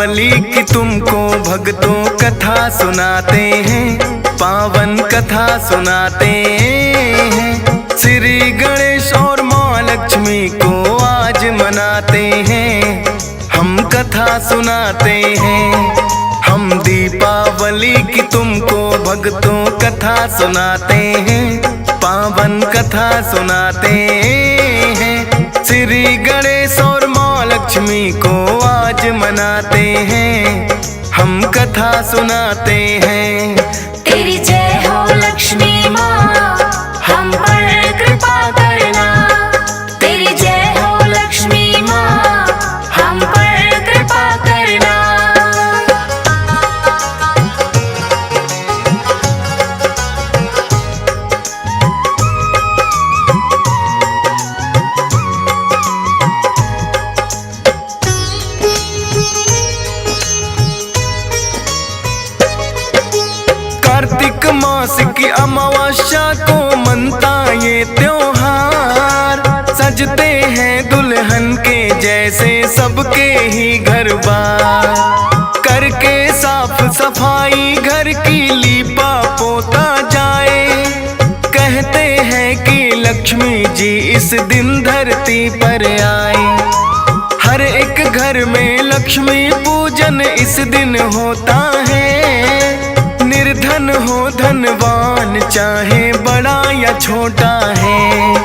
दीपावली की तुमको भक्तों कथा सुनाते हैं, पावन कथा सुनाते हैं। श्री गणेश और माँ लक्ष्मी को आज मनाते हैं, हम कथा सुनाते हैं। हम दीपावली की तुमको भक्तों कथा सुनाते हैं, पावन कथा सुनाते हैं। श्री गणेश और माँ लक्ष्मी को आज मनाते हैं, हम कथा सुनाते हैं। तेरी जय हो लक्ष्मी माँ, हम पर कृपा करना। तेरी जय हो लक्ष्मी माँ, हम पर कृपा करना। कार्तिक मास की अमावस्या को मनता ये त्योहार, सजते हैं दुल्हन के जैसे सबके ही घर बार। करके साफ सफाई घर की लीपा पोता जाए, कहते हैं कि लक्ष्मी जी इस दिन धरती पर आए। हर एक घर में लक्ष्मी पूजन इस दिन होता है, निर्धन हो धनवान चाहे बड़ा या छोटा है।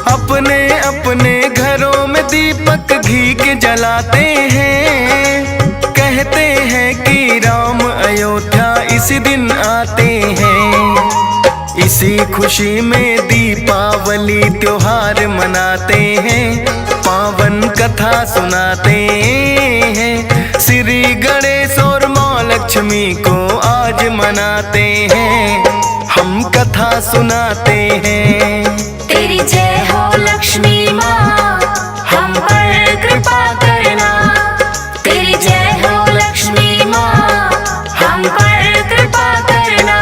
अपने अपने घरों में दीपक घी के जलाते हैं, कहते हैं कि राम अयोध्या इसी दिन आते हैं। इसी खुशी में दीपावली त्योहार मनाते हैं, पावन कथा सुनाते हैं। श्री गणेश और माँ लक्ष्मी को आज मनाते हैं, हम कथा सुनाते हैं। तेरी जय हो लक्ष्मी माँ, हम पर कृपा करना। तेरी जय हो लक्ष्मी माँ, हम पर कृपा करना।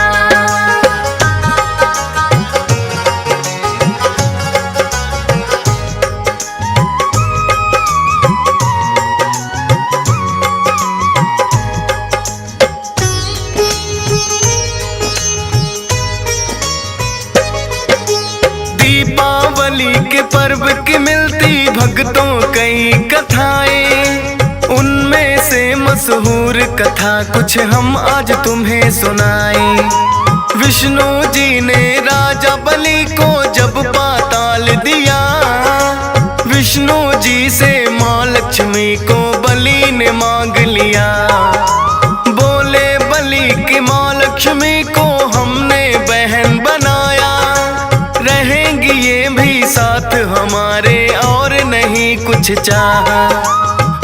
दीपावली के पर्व की मिलती भक्तों कई कथाएं, उनमें से मशहूर कथा कुछ हम आज तुम्हें सुनाएं। विष्णु जी ने राजा बलि को जब पाताल दिया, विष्णु जी से माँ लक्ष्मी को बलि ने मांग लिया। बोले बलि की माँ लक्ष्मी को हमने बहन बनाया, रहेंगी ये भी साथ हमारे और नहीं कुछ चाहा।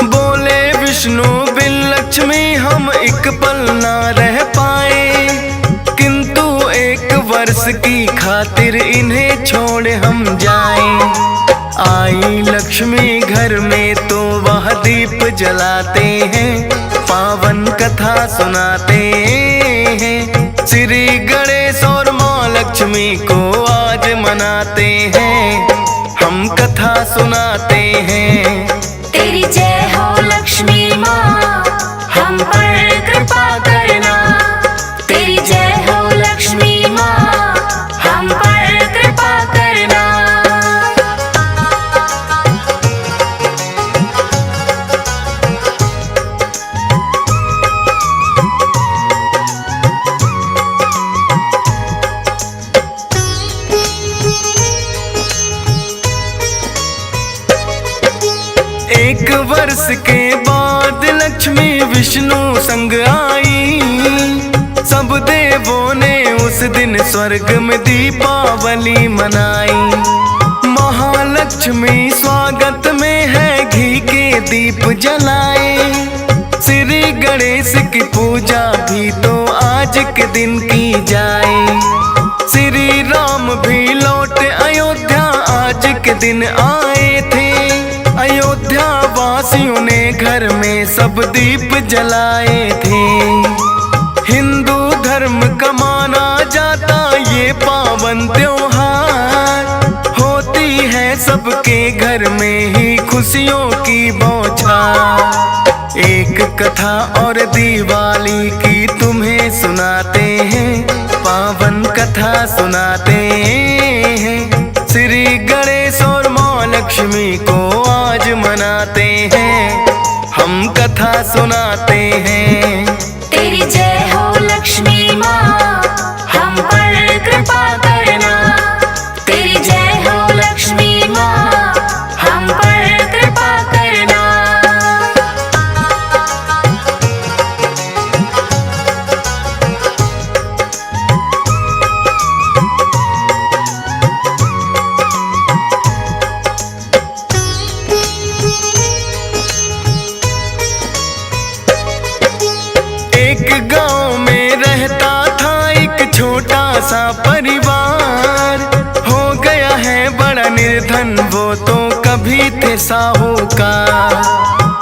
बोले विष्णु बिन लक्ष्मी हम एक पल ना रह पाए, किंतु एक वर्ष की खातिर इन्हें छोड़ हम जाएं। आई लक्ष्मी घर में तो वह दीप जलाते हैं, पावन कथा सुनाते हैं। श्री गणेश और माँ लक्ष्मी को आज मनाते हैं, हम कथा सुनाते हैं। तेरी जय हो लक्ष्मी माँ, हम पर कृपा करना। तेरी जय हो लक्ष्मी माँ, हम पर कृपा करना। एक वर्ष के बाद लक्ष्मी विष्णु संग आई, सब देवों ने उस दिन स्वर्ग में दीपावली मनाई। महालक्ष्मी स्वागत में है घी के दीप जलाए, श्री गणेश की पूजा भी तो आज के दिन की जाए। श्री राम भी लौट अयोध्या आज के दिन आए थे, अयोध्या वासियों ने घर में सब दीप जलाए थे। हिंदू धर्म का माना जाता ये पावन त्योहार, होती है सबके घर में ही खुशियों की बौछार। एक एक कथा और दिवाली की तुम्हें सुनाते हैं, पावन कथा सुनाते हैं। श्री गणेश और माँ लक्ष्मी को आज मनाते हैं, हम कथा सुनाते हैं। तेरी जय हो लक्ष्मी माँ, हम पर कृपा करना। तेरी जय हो लक्ष्मी माँ, हम पर कृपा करना। एक गांव में रहता था एक छोटा सा परिवार, हो गया है बड़ा निर्धन वो तो कभी थे साहूकार।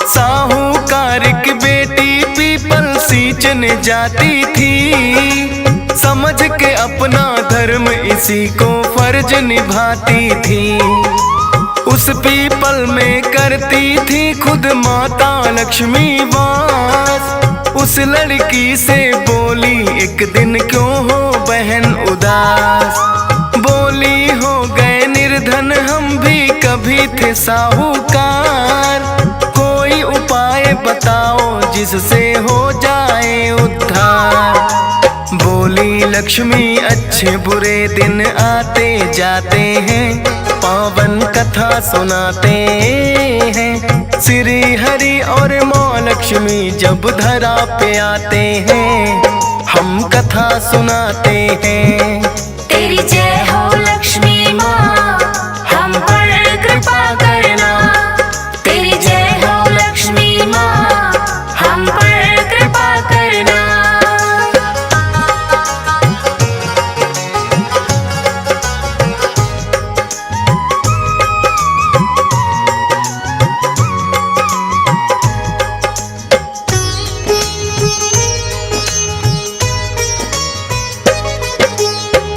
साहूकार की बेटी पीपल सींचने जाती थी, समझ के अपना धर्म इसी को फर्ज निभाती थी। उस पीपल में करती थी खुद माता लक्ष्मी वास। उस लड़की से बोली एक दिन क्यों हो बहन उदास। बोली हो गए निर्धन हम भी कभी थे साहूकार, कोई उपाय बताओ जिससे हो जाए उद्धार। बोली लक्ष्मी अच्छे बुरे दिन आते जाते हैं, पावन कथा सुनाते हैं। श्री हरि और माँ लक्ष्मी जब धरा पे आते हैं, हम कथा सुनाते हैं। तेरी जय हो लक्ष्मी माँ, हम पर कृपा करना। तेरी जय हो लक्ष्मी माँ, हम पर कृपा करना।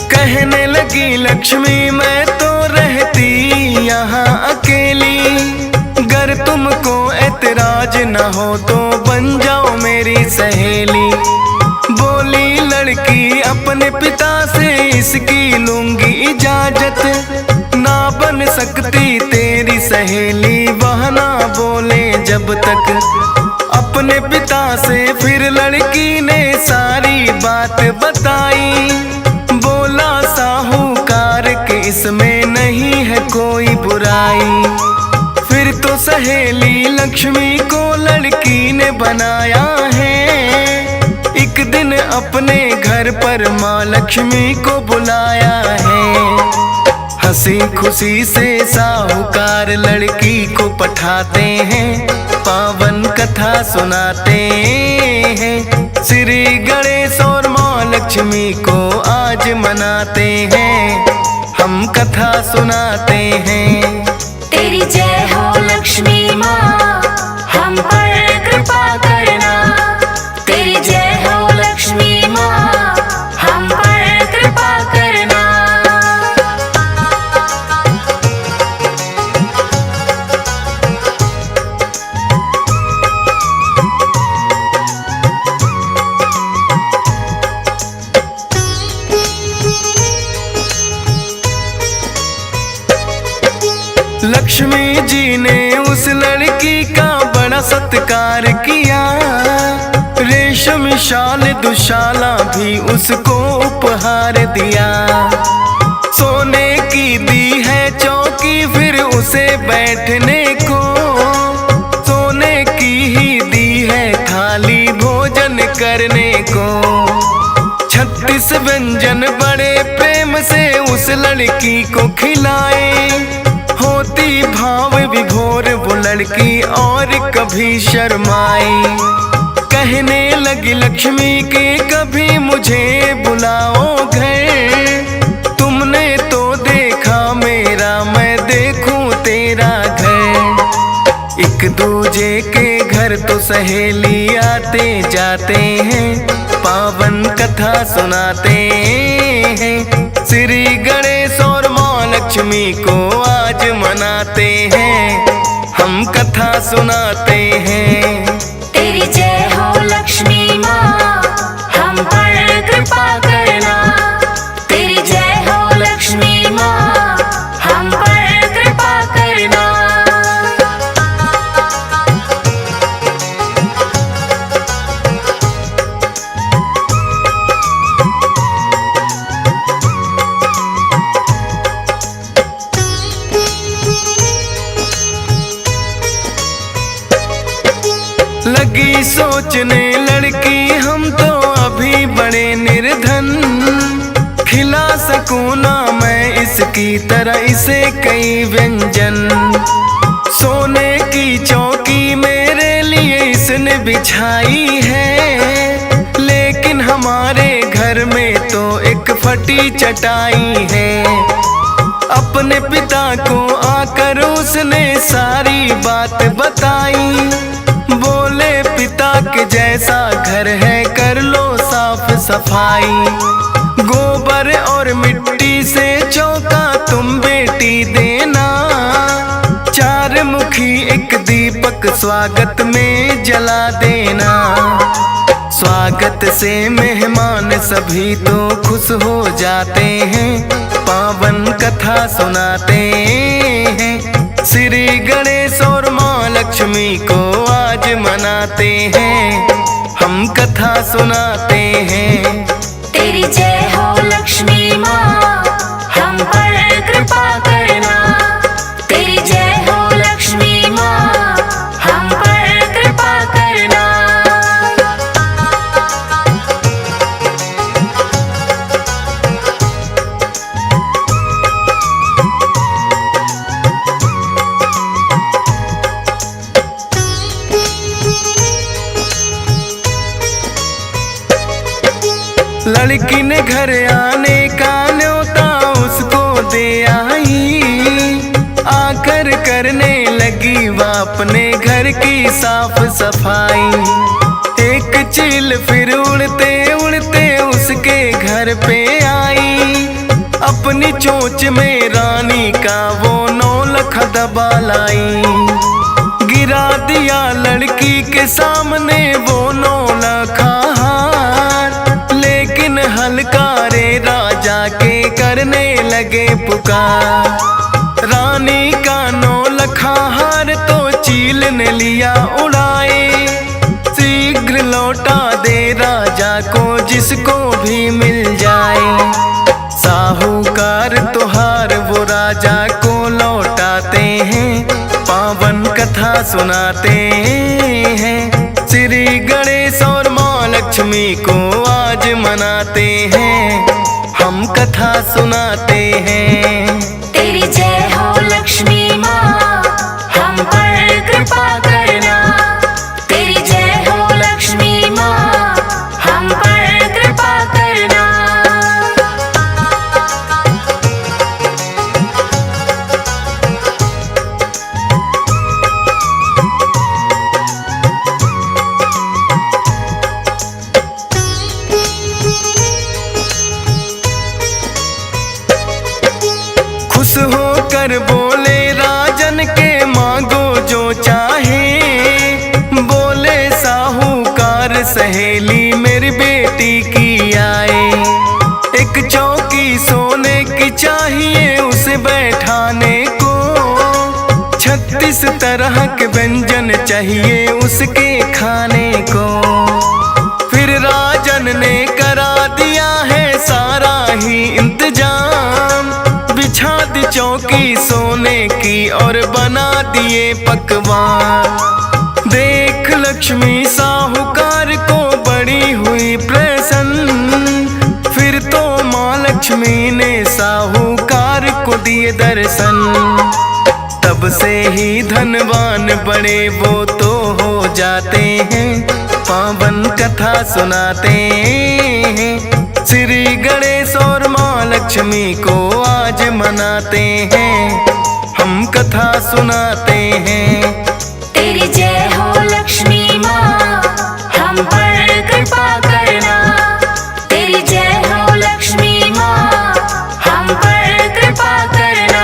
कहने लगी लक्ष्मी मैं तो रहती यहाँ अकेली, गर तुमको ऐतराज न हो तो बन जाओ मेरी सहेली। बोली लड़की अपने पिता से इसकी लूंगी इजाजत, ना बन सकती तेरी सहेली वह ना बोले जब तक। अपने पिता से फिर लड़की ने सारी बात बताई, बोला साहूकार के इसमें नहीं है कोई बुराई। फिर तो सहेली लक्ष्मी को लड़की ने बनाया है, एक दिन अपने घर पर माँ लक्ष्मी को बुलाया है। हंसी खुशी से साहूकार लड़की को पठाते हैं, पावन कथा सुनाते हैं। श्री गणेश और माँ लक्ष्मी को आज मनाते हैं, हम कथा सुनाते हैं। तेरी जय हो लक्ष्मी माँ, हम पर कृपा करना। तेरी जय हो लक्ष्मी माँ, हम पर कृपा करना। लक्ष्मी जी ने उस लड़की का बड़ा सत्कार किया, रेशम शाल दुशाला भी उसको उपहार दिया। सोने की दी है चौकी फिर उसे बैठने को, सोने की ही दी है थाली भोजन करने को। 36 व्यंजन बड़े प्रेम से उस लड़की को खिलाए, होती भाव विभोर वो लड़की और कभी शर्माई। कहने लगी लक्ष्मी के कभी मुझे बुलाओ घर, तुमने तो देखा मेरा मैं देखूं तेरा घर। एक दूजे के घर तो सहेली आते जाते हैं, पावन कथा सुनाते हैं। श्री गणेश और माँ लक्ष्मी को आज मनाते हैं, हम कथा सुनाते हैं। तेरी कृपा करना। तेरी जय हो लक्ष्मी माँ, हम पर कृपा करना। लगी सोचने लड़की हम तो अभी बड़े निर्धन, खिला सकूं ना मैं इसकी तरह इसे कई व्यंजन। सोने की चौकी मेरे लिए इसने बिछाई है, लेकिन हमारे घर में तो एक फटी चटाई है। अपने पिता को आकर उसने सारी बात बताई, बोले पिता के जैसा घर है कर लो साफ सफाई। गोबर और मिट्टी से चौका तुम बेटी देना, चार मुखी एक दीपक स्वागत में जला देना। स्वागत से मेहमान सभी तो खुश हो जाते हैं, पावन कथा सुनाते हैं। श्री गणेश और माँ लक्ष्मी को आज मनाते हैं, हम कथा सुनाते हैं। तेरी जय हो लक्ष्मी माँ, हम पर कृपा करना। तेरी जय हो लक्ष्मी माँ, हम पर कृपा करना। लड़की ने घर आने का न्योता उसको दे आई, आकर करने लगी वह अपने घर की साफ सफाई। एक चील फिर उड़ते उड़ते उसके घर पे आई, अपनी चोंच में रानी का वो नौलख दबा लाई। गिरा दिया लड़की के सामने वो नौलखा हार, लेकिन हलकारे राजा के करने लगे पुकार। रानी का नौलखा हार तो चील ने लिया उड़ाए, शीघ्र लौटा दे राजा को जिसको भी मिल जाए। साहूकार तुहार वो राजा को लौटाते हैं, पावन कथा सुनाते हैं। श्री गणेश और माँ लक्ष्मी को आज मनाते हैं, हम कथा सुनाते हैं। तेरी जय हो लक्ष्मी माँ, हम पर कृपा करना। तेरी जय हो लक्ष्मी माँ, हम पर कृपा करना। खुश होकर बोले राजन के मांगो जो चाहे, बोले साहूकार सहेली मेरी बेटी की आए। एक चौकी सोने की चाहिए उसे बैठाने को, 36 तरह के व्यंजन चाहिए उसके खाने को। फिर राजन ने करा दिया है सारा ही इंतजाम, बिछा दी चौकी सोने की और बना दिए पकवान। देख लक्ष्मी साहूकार को बड़ी हुई प्रसन्न, फिर तो माँ लक्ष्मी ने साहूकार को दिए दर्शन। तब से ही धनवान बड़े वो तो हो जाते हैं, पावन कथा सुनाते हैं। श्री गणेश और माँ लक्ष्मी को आज मनाते हैं, हम कथा सुनाते हैं। तेरी जय हो लक्ष्मी माँ, हम पर कृपा करना। तेरी जय हो लक्ष्मी माँ, हम पर कृपा करना।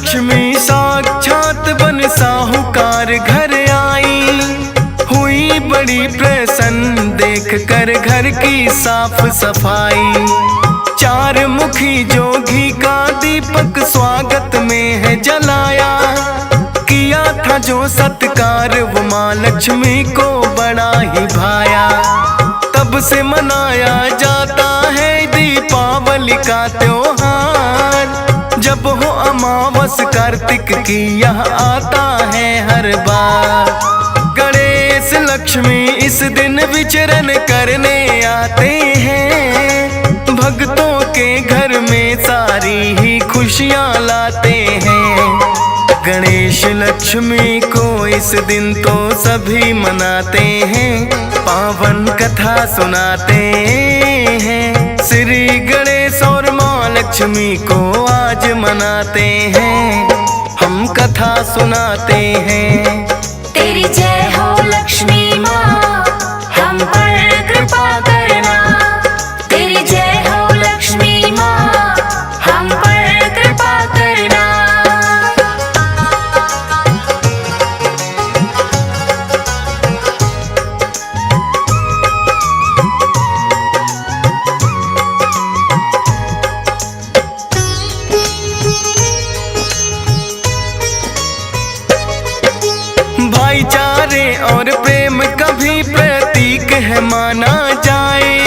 लक्ष्मी साक्षात बन साहूकार घर आई, हुई बड़ी प्रसन्न देख कर घर की साफ सफाई। चार मुखी जोगी का दीपक स्वागत में है जलाया, किया था जो सत्कार वो माँ लक्ष्मी को बड़ा ही भाया। तब से मनाया जाता है दीपावली का त्योहार, जब हो अमावस कार्तिक की यह आता है हर बार। गणेश लक्ष्मी इस दिन विचरण करने आते हैं, भक्तों के घर में सारी ही खुशियाँ लाते हैं। गणेश लक्ष्मी को इस दिन तो सभी मनाते हैं, पावन कथा सुनाते हैं। श्री गणेश और माँ लक्ष्मी को आज मनाते हैं, हम कथा सुनाते हैं। तेरी जय हो लक्ष्मी माँ, हम पर कृपा करना। तेरी जय हो लक्ष्मी माँ, हम पर कृपा करना। भाईचारे और प्रेम का भी प्रतीक है माना जाए,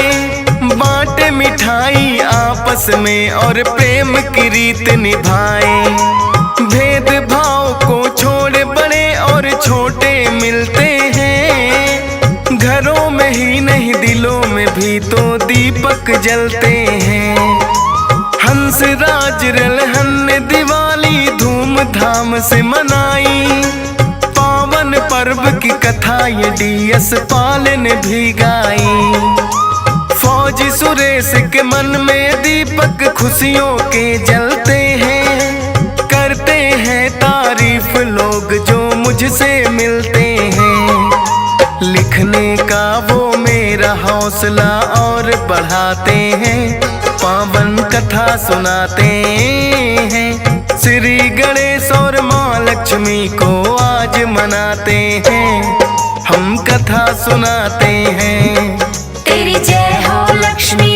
बांटे मिठाई आपस में और प्रेम की रीत निभाए। भेदभाव को छोड़ बड़े और छोटे मिलते हैं, घरों में ही नहीं दिलों में भी तो दीपक जलते हैं। हंस राज रलहन ने दिवाली धूमधाम से मनाई, पर्व की कथा ये DS पाल ने भी गाई। फौजी सुरेश के मन में दीपक खुशियों के जलते हैं, करते हैं तारीफ लोग जो मुझसे मिलते हैं। लिखने का वो मेरा हौसला और बढ़ाते हैं, पावन कथा सुनाते हैं। श्री गणेश और माँ लक्ष्मी को आज मनाते हैं, हम कथा सुनाते हैं। तेरी जय हो लक्ष्मी